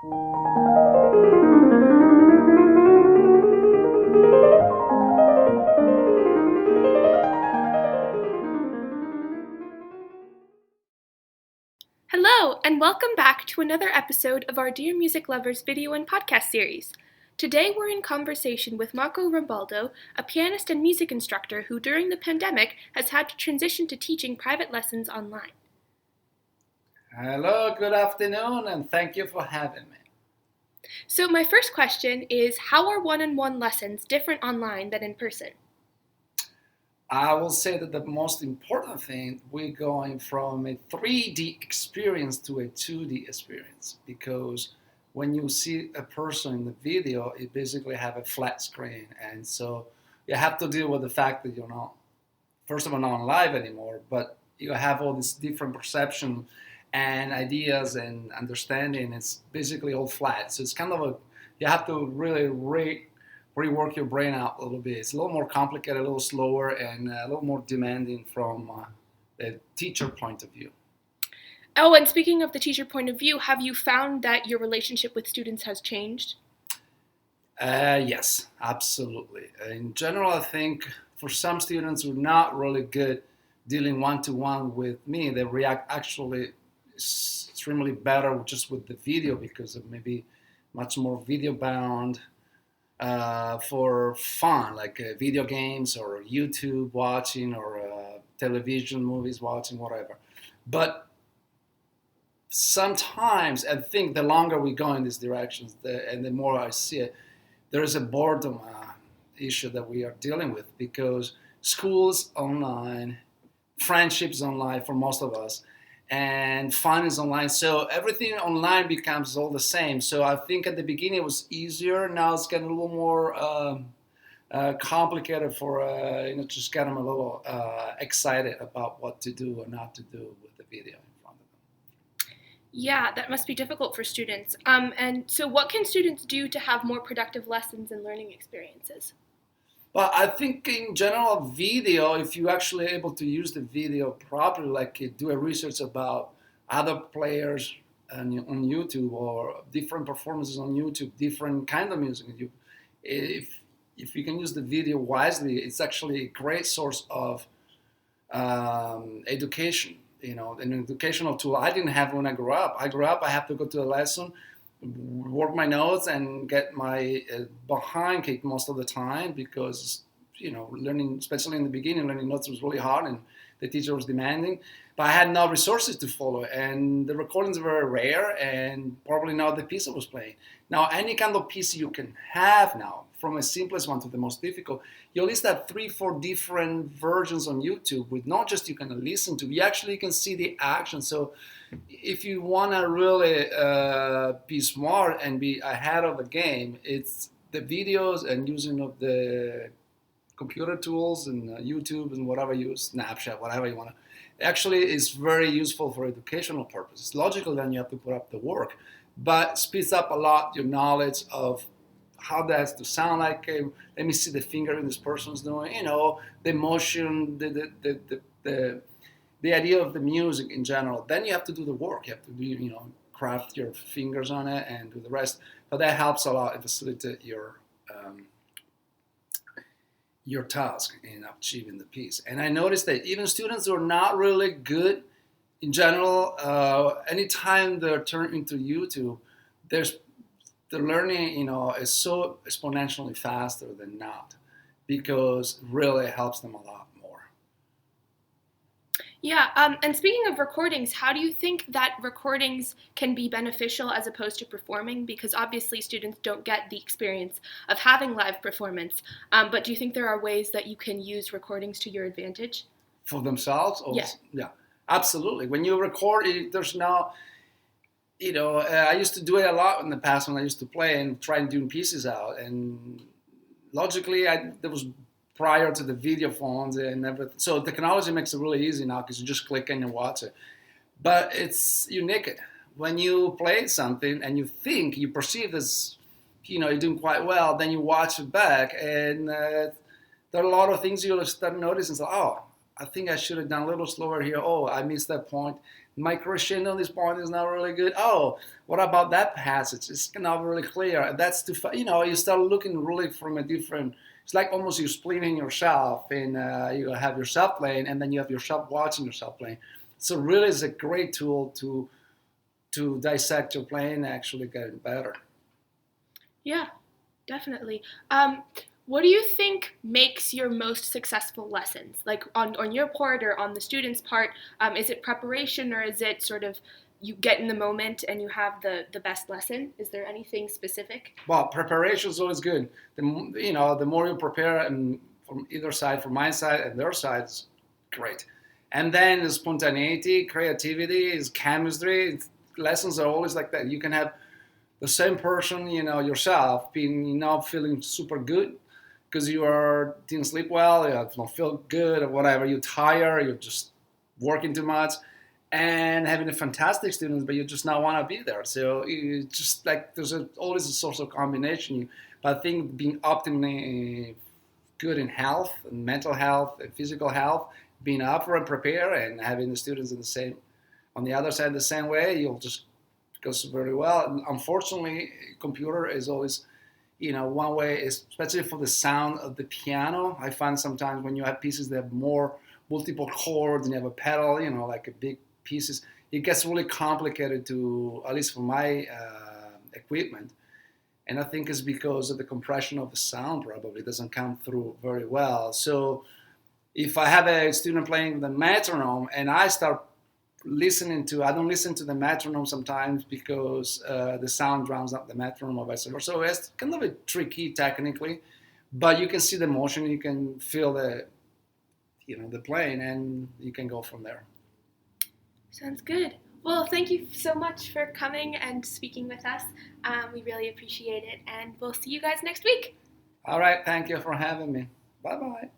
Hello, and welcome back to another episode of our Dear Music Lovers video and podcast series. Today we're in conversation with Marco Rambaldo, a pianist and music instructor who during the pandemic has had to transition to teaching private lessons online. Hello, good afternoon, and thank you for having me. So my first question is, how are one-on-one lessons different online than in person? I will say that the most important thing, we're going from a 3D experience to a 2D experience, because when you see a person in the video, you basically have a flat screen, and so you have to deal with the fact that you're not, first of all, not live anymore, but you have all this different perception and ideas and understanding. It's basically all flat, so it's kind of you have to really rework your brain out a little bit. It's a little more complicated, a little slower, and a little more demanding from the teacher point of view. Oh, and speaking of the teacher point of view, have you found that your relationship with students has changed? Yes, absolutely. In general, I think for some students who are not really good dealing one-to-one with me, they react actually extremely better just with the video, because of maybe much more video bound. For fun, like video games or YouTube watching or television movies watching, whatever. But sometimes I think the longer we go in these directions and the more I see it, there is a boredom issue that we are dealing with, because school's online, friendships online for most of us, and fun is online, so everything online becomes all the same. So I think at the beginning it was easier. Now it's getting a little more complicated for just get them a little excited about what to do or not to do with the video in front of them. Yeah, that must be difficult for students. And so what can students do to have more productive lessons and learning experiences? Well, I think in general, video, if you're actually able to use the video properly, like do a research about other players on YouTube or different performances on YouTube, different kind of music. If you can use the video wisely, it's actually a great source of education. An educational tool I didn't have when I grew up. I have to go to a lesson, work my notes, and get my behind kicked most of the time, because learning, especially in the beginning, learning notes was really hard and the teacher was demanding, but I had no resources to follow, and the recordings were very rare and probably not the piece I was playing. Now any kind of piece you can have now, from the simplest one to the most difficult, you at least have 3-4 different versions on YouTube with not just you can listen to, you actually can see the action. So if you want to really be smart and be ahead of the game, it's the videos and using of the computer tools and YouTube and whatever you use, Snapchat, whatever you want to. Actually, is very useful for educational purposes. Logically, then you have to put up the work, but speeds up a lot your knowledge of how that has to sound like. Let me see the finger in this person's doing. The motion, the idea of the music in general. Then you have to do the work. You have to do, craft your fingers on it and do the rest. But that helps a lot and facilitate your task in achieving the piece. And I noticed that even students who are not really good in general, anytime they're turned into YouTube, the learning, is so exponentially faster than not, because it really helps them a lot more. Yeah, and speaking of recordings, how do you think that recordings can be beneficial as opposed to performing? Because obviously students don't get the experience of having live performance, but do you think there are ways that you can use recordings to your advantage? For themselves? Yeah, absolutely. When you record, there's no... I used to do it a lot in the past when I used to play and try and do pieces out. And logically, there was prior to the video phones and everything. So technology makes it really easy now, because you just click and you watch it. But it's unique. When you play something and you perceive as, you're doing quite well, then you watch it back, and there are a lot of things you'll start noticing. So, I think I should have done a little slower here. Oh, I missed that point. My crescendo on this point is not really good. Oh, what about that passage? It's not really clear. That's too, you start looking really from a different, it's like almost you're splitting yourself and you have yourself playing and then you have yourself watching yourself playing. So really it's a great tool to dissect your playing and actually getting better. Yeah, definitely. What do you think makes your most successful lessons? Like on your part or on the student's part, is it preparation or is it sort of you get in the moment and you have the best lesson? Is there anything specific? Well, preparation is always good. The more you prepare, and from either side, from my side and their side, it's great. And then the spontaneity, creativity, is chemistry. Lessons are always like that. You can have the same person, yourself, being, feeling super good because didn't sleep well, you don't feel good or whatever. You're tired. You're just working too much and having a fantastic students, but you just not want to be there. So you just like always a source of combination. But I think being optimally good in health, and mental health, and physical health, being up for and prepare, and having the students in the same, on the other side the same way, you'll just goes very well. And unfortunately, computer is always, one way, especially for the sound of the piano. I find sometimes when you have pieces that have more multiple chords and you have a pedal, like a big pieces, it gets really complicated to, at least for my equipment. And I think it's because of the compression of the sound probably doesn't come through very well. So if I have a student playing the metronome and I start I don't listen to the metronome sometimes because the sound drowns out the metronome or vice versa. So it's kind of a tricky technically, but you can see the motion, you can feel the playing, and you can go from there. Sounds good. Well, thank you so much for coming and speaking with us. We really appreciate it, and we'll see you guys next week. All right, thank you for having me. Bye bye.